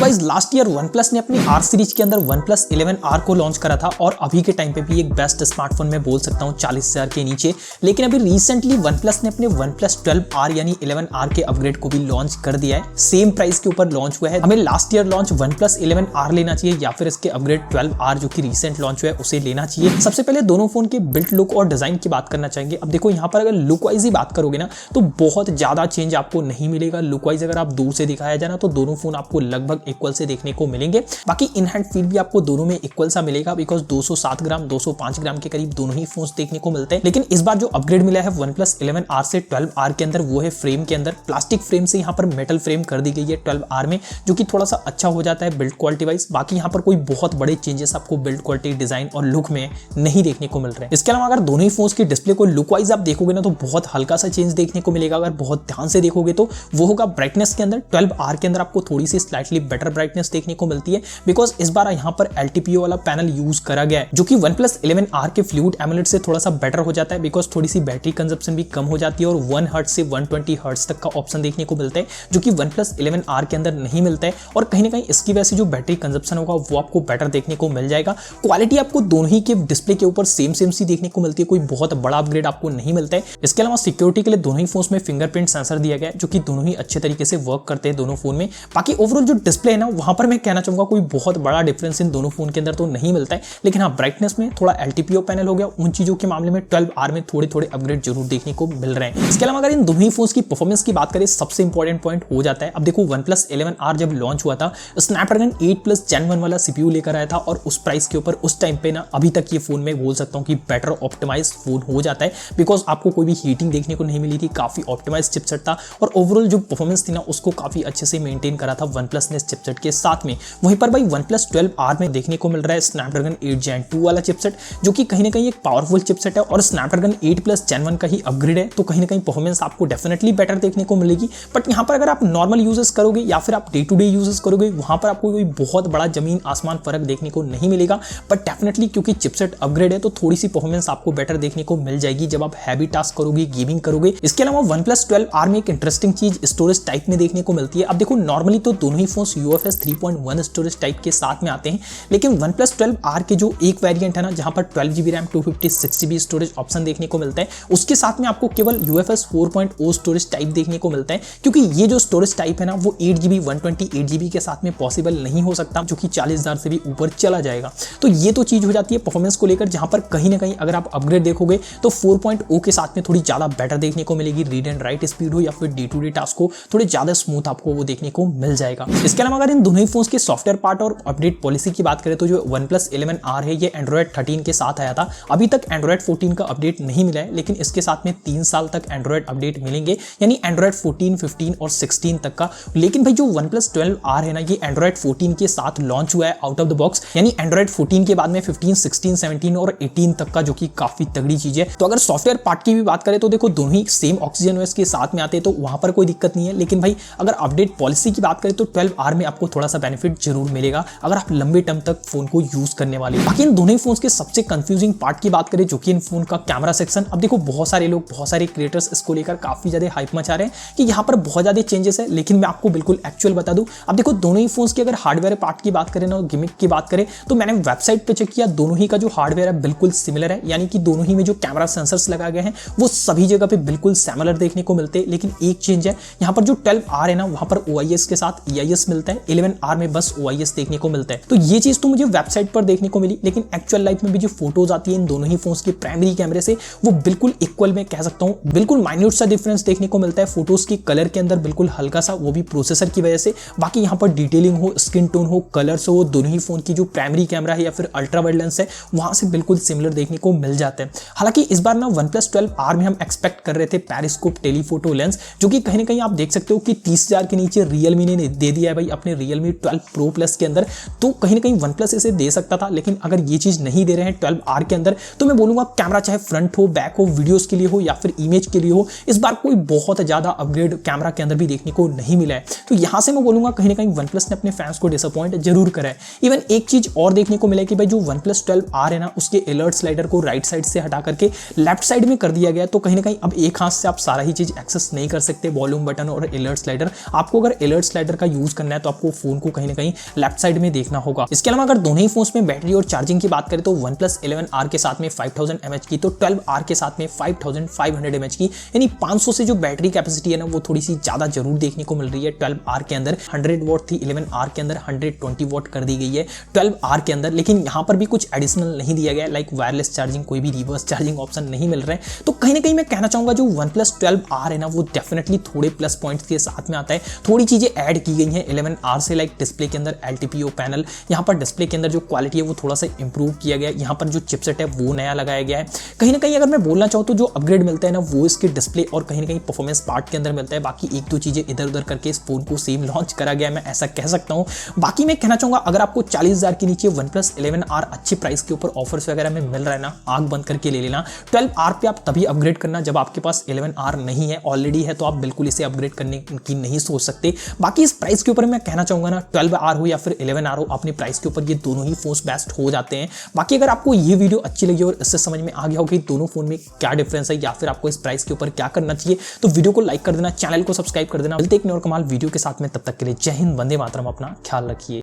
Guys last year OnePlus ने अपनी R series के अंदर OnePlus 11R को लॉन्च करा था और अभी के टाइम पे भी एक बेस्ट स्मार्टफोन में बोल सकता हूँ 40,000 के नीचे। लेकिन अभी रिसेंटली OnePlus ने अपने OnePlus 12R यानी 11R के अपग्रेड को भी लॉन्च कर दिया है। सेम प्राइस के ऊपर लॉन्च हुआ है। हमें last year launch OnePlus 11R लेना चाहिए या फिर इसके अपग्रेड 12R जो कि रिसेंट लॉन्च हुआ है उसे लेना चाहिए। सबसे पहले दोनों फोन के बिल्ड लुक और डिजाइन की बात करना चाहेंगे। अब देखो यहाँ पर अगर लुक वाइज ही बात करोगे ना तो बहुत ज्यादा चेंज आपको नहीं मिलेगा। लुक वाइज अगर आप दूर से दिखाया जाए ना तो दोनों फोन आपको लगभग इक्वल से देखने को मिलेंगे। बाकी इन हैंड फील भी आपको दोनों में इक्वल सा मिलेगा बिकॉज 207 ग्राम 205 ग्राम के करीब दोनों ही फोन्स देखने को मिलते हैं। लेकिन इस बार जो अपग्रेड मिला है OnePlus 11R से 12R के अंदर वो है फ्रेम के अंदर प्लास्टिक फ्रेम से यहाँ पर मेटल फ्रेम कर दी गई है 12R में, जो कि थोड़ा सा अच्छा हो जाता है बिल्ड क्वालिटी वाइज। बाकी यहाँ पर कोई बहुत बड़े चेंजेस आपको बिल्ड क्वालिटी डिजाइन और लुक में नहीं देखने को मिल रहे हैं। इसके अलावा अगर दोनों ही फोन्स की डिस्प्ले को लुक वाइज आप देखोगे ना तो बहुत हल्का सा चेंज देखने को मिलेगा। अगर बहुत ध्यान से देखोगे तो वो होगा ब्राइटनेस के अंदर। 12R के अंदर आपको थोड़ी सी स्लाइटली बेटर ब्राइटनेस देखने को मिलती है बिकॉज इस बार यहाँ पर LTPO वाला पैनल यूज करा गया है जो कि OnePlus 11R के फ्लूइड एमोलेड से थोड़ा सा बेटर हो जाता है बिकॉज थोड़ी सी बैटरी कंजप्शन भी कम हो जाती है और 1 हर्ट्ज से 120 हर्ट्ज तक का ऑप्शन देखने को मिलता है जो कि OnePlus 11R के अंदर नहीं मिलता है। और कहीं ना कहीं इसकी वजह से जो बैटरी कंजप्शन होगा वो आपको बेटर देखने को मिल जाएगा। क्वालिटी आपको दोनों ही के डिस्प्ले के ऊपर सेम सी देखने को मिलती है, कोई बहुत बड़ा अपग्रेड आपको नहीं मिलता है। इसके अलावा सिक्योरिटी के लिए दोनों ही फोन में फिंगरप्रिंट सेंसर दिया गया है जो कि दोनों ही अच्छे तरीके से वर्क करते हैं दोनों फोन में। बाकी ओवरऑल जो डिस्प्ले है ना वहां पर मैं कहना चाहूंगा कोई बहुत बड़ा डिफरेंस इन दोनों फोन के अंदर तो नहीं मिलता है। लेकिन हाँ ब्राइटनेस में थोड़ा LTPO पैनल हो गया, उन चीजों के मामले में 12R में थोड़े अपग्रेड जरूर देखने को मिल रहे हैं। इसके अलावा अगर इन दोनों ही फोन्स की परफॉर्मेंस की बात करें सबसे इंपॉर्टेंट पॉइंट हो जाता है। अब देखो OnePlus 11R जब लॉन्च हुआ था स्नैपड्रैगन 8+ Gen 1 वाला CPU लेकर आया था और उस प्राइस के ऊपर उस टाइम पे ना अभी तक ये फोन में बोल सकता हूँ कि बेटर ऑप्टिमाइज फोन हो जाता है बिकॉज आपको कोई भी हीटिंग देखने को नहीं मिली थी, काफी ऑप्टिमाइज चिपसेट था और ओवरऑल जो परफॉर्मेंस थी ना उसको काफी अच्छे से मेंटेन करा था OnePlus ने चिपसेट के साथ में। वहीं पर भाई OnePlus 12R में देखने को मिल रहा है स्नैपड्रैगन 8 Gen 2 वाला चिपसेट जो कि कहीं ना कहीं एक पावरफुल चिपसेट है और स्नैपड्रैगन 8+ Gen 1 का ही अपग्रेड है, तो कहीं ना कहीं परफॉर्मेंस आपको डेफिनेटली बेटर देखने को मिलेगी। बट यहाँ पर अगर आप नॉर्मल यूजेस करोगे या फिर आप डे टू डे यूजेस करोगे वहां पर आपको कोई बहुत बड़ा जमीन आसमान फर्क देखने को नहीं मिलेगा। बट डेफिनेटली क्योंकि चिपसेट अपग्रेड है तो थोड़ी सी परफॉर्मेंस आपको बेटर देखने को मिल जाएगी जब आप हैवी टास्क करोगे, गेमिंग करोगे। इसके अलावा OnePlus 12R में एक इंटरेस्टिंग चीज स्टोरेज टाइप में देखने को मिलती है। अब देखो नॉर्मली तो दोनों ही फोन्स UFS 3.1 स्टोरेज टाइप के साथ में आते हैं, लेकिन OnePlus 12R के जो एक वेरिएंट है ना जहां पर 12GB RAM 256GB storage option देखने को मिलता है उसके साथ में आपको केवल UFS 4.0 स्टोरेज टाइप देखने को मिलता है क्योंकि ये जो स्टोरेज टाइप है ना वो 8GB 128GB के साथ में पॉसिबल नहीं हो सकता जो कि 40,000 से भी ऊपर चला जाएगा। तो ये तो चीज हो जाती है परफॉर्मेंस को लेकर जहां पर कहीं ना कहीं अगर आप अपग्रेड देखोगे तो 4.0 के साथ में थोड़ी ज्यादा बेटर देखने को मिलेगी। रीड एंड राइट स्पीड हो या फिर डे टू डे टास्क को थोड़े ज्यादा स्मूथ आपको वो देखने को मिल जाएगा। इसके अलावा अगर इन दोनों ही फोन्स के सॉफ्टवेयर पार्ट और अपडेट पॉलिसी की बात करें तो जो OnePlus 11R है ये Android 13 के साथ आया था। अभी तक Android 14 का अपडेट नहीं मिला है लेकिन इसके साथ में 3 साल तक Android अपडेट मिलेंगे यानी Android 14, 15 और 16 तक का। लेकिन भाई जो OnePlus 12R है ना ये Android 14 के साथ लॉन्च हुआ है आउट ऑफ द बॉक्स, यानी Android 14 के बाद में 15, 16, 17 और 18 तक का, जो कि काफी तगड़ी चीज है। तो अगर सॉफ्टवेयर पार्ट की भी बात करें तो देखो दोनों ही सेम OxygenOS के साथ में आते हैं तो वहां पर कोई दिक्कत नहीं है। लेकिन भाई अगर अपडेट पॉलिसी की बात करें तो 12R में आपको थोड़ा सा बेनिफिट जरूर मिलेगा अगर आप लंबे टर्म तक फोन को यूज करने वाले। बाकी इन दोनों ही फोन्स के सबसे कंफ्यूजिंग पार्ट की बात करें जो कि इन फोन का कैमरा सेक्शन। अब देखो बहुत सारे लोग, बहुत सारे क्रिएटर्स इसको लेकर काफी ज्यादा हाइप मचा रहे हैं कि यहाँ पर बहुत ज्यादा चेंजेस है, लेकिन मैं आपको बिल्कुल एक्चुअल बता दूं। अब देखो दोनों ही फोन्स की अगर हार्डवेयर पार्ट की बात करें ना, गिमिक की बात करें तो मैंने वेबसाइट पे चेक किया, दोनों ही का जो हार्डवेयर है बिल्कुल सिमिलर है, यानी कि दोनों ही में जो कैमरा सेंसर्स लगाए गए हैं वो सभी जगह पे बिल्कुल सिमिलर देखने को मिलते हैं। लेकिन एक चेंज है, यहाँ पर जो 12R है ना वहां पर OIS के साथ EIS मिलता है, 11R में बस OIS देखने को मिलता है। तो ये चीज तो मुझे वेबसाइट पर देखने को मिली, लेकिन एक्चुअल लाइफ में भी जो फोटोज आती है इन दोनों ही फोन्स के प्राइमरी कैमरे से वो बिल्कुल इक्वल में कह सकता हूँ, बिल्कुल माइन्यूट सा डिफरेंस देखने को मिलता है। फोटोज की कलर के अंदर बिल्कुल हल्का सा, वो भी प्रोसेसर की वजह से। बाकी यहाँ पर डिटेलिंग हो, स्किन टोन हो, कलर्स हो, दोनों ही फोन की जो प्राइमरी कैमरा है या फिर अल्ट्रा वाइड लेंस है वहां से बिल्कुल सिमिलर देखने को मिल जाते हैं। हालांकि इस बार ना OnePlus 12R में हम एक्सपेक्ट कर रहे थे पेरिस्कोप टेलीफोटो लेंस, जो कि कहीं ना कहीं आप देख सकते हो कि 30,000 के नीचे Realme ने दे दिया है भाई अपने Realme 12 Pro Plus के अंदर। तो कहीं ना कहीं OnePlus इसे दे सकता था, लेकिन अगर ये चीज नहीं दे रहे हैं 12R के अंदर तो मैं बोलूंगा कैमरा चाहे फ्रंट हो, बैक हो, वीडियोस के लिए हो या फिर इमेज के लिए हो, इस बार कोई बहुत ज्यादा अपग्रेड कैमरा के अंदर भी देखने को नहीं मिला है। तो यहां से मैं बोलूंगा कहीं ना कहीं OnePlus ने अपने फैंस को डिसअपॉइंट जरूर करा है। इवन एक चीज और देखने को मिला कि भाई जो OnePlus 12R है ना उसके अलर्ट स्लाइडर को राइट साइड से हटा करके लेफ्ट साइड में कर दिया गया। तो कहीं ना कहीं अब एक हाथ से आप सारा ही चीज एक्सेस नहीं कर सकते, वॉल्यूम बटन और अलर्ट स्लाइडर। आपको अगर अलर्ट स्लाइडर का यूज करना है तो आपको फोन को कहीं ना कहीं लेफ्ट साइड में देखना होगा। इसके अलावा अगर दोनों ही फोन्स में बैटरी और चार्जिंग की बात करें तो OnePlus 11R के साथ में 5000 mAh की, तो 12R के साथ में 5500 mAh की, यानी 500 से जो बैटरी कैपेसिटी है ना वो थोड़ी सी ज्यादा जरूर देखने को मिल रही है। 12R के अंदर 100 वॉट थी, 11R के अंदर 120 वॉट कर दी गई है 12R के अंदर, लेकिन यहाँ पर भी कुछ एडिशनल नहीं दिया गया, लाइक वायरलेस चार्जिंग, कोई भी रिवर्स चार्जिंग ऑप्शन नहीं मिल रहे हैं। तो कहीं ना कहीं मैं कहना चाहूंगा जो OnePlus 12R है ना वो डेफिनेटली थोड़े प्लस पॉइंट्स के साथ में आता है। थोड़ी चीजें ऐड की गई हैं 11R से, लाइक डिस्प्ले के अंदर LTPO पैनल, यहाँ पर डिस्प्ले के अंदर जो क्वालिटी है वो थोड़ा सा इंप्रूव किया गया है, यहाँ पर जो चिपसेट है वो नया लगाया गया है। कहीं ना कहीं अगर मैं बोलना चाहूँ तो जो अपग्रेड मिलता है ना वो इसके डिस्प्ले और कहीं ना कहीं परफॉर्मेंस पार्ट के अंदर मिलता है। बाकी एक दो चीजें इधर उधर करके इस फोन को सेम लॉन्च करा गया है, मैं ऐसा कह सकता हूँ। बाकी मैं कहना चाहूंगा अगर आपको 40,000 के नीचे OnePlus 11R अच्छी प्राइस के ऊपर ऑफर्स वगैरह में मिल रहा है ना, आंख बंद करके ले लेना। 12R पे आप तभी अपग्रेड करना जब आपके पास 11R नहीं है, ऑलरेडी है तो आप बिल्कुल इसे अपग्रेड करने की नहीं सोच सकते। बाकी इस प्राइस के ऊपर मैं कहना चाहूंगा ना 12R हो या फिर 11R हो, अपने प्राइस के ऊपर ये दोनों ही फोन्स बेस्ट हो जाते हैं। बाकी अगर आपको ये वीडियो अच्छी लगी और इससे समझ में आ गया हो कि दोनों फोन में क्या डिफरेंस है या फिर आपको इस प्राइस के ऊपर क्या करना चाहिए, तो वीडियो को लाइक कर देना, चैनल को सब्सक्राइब कर देना। मिलते हैं एक नए और कमाल वीडियो के साथ में, तब तक के लिए जय हिंद, वंदे मातरम, अपना ख्याल रखिए।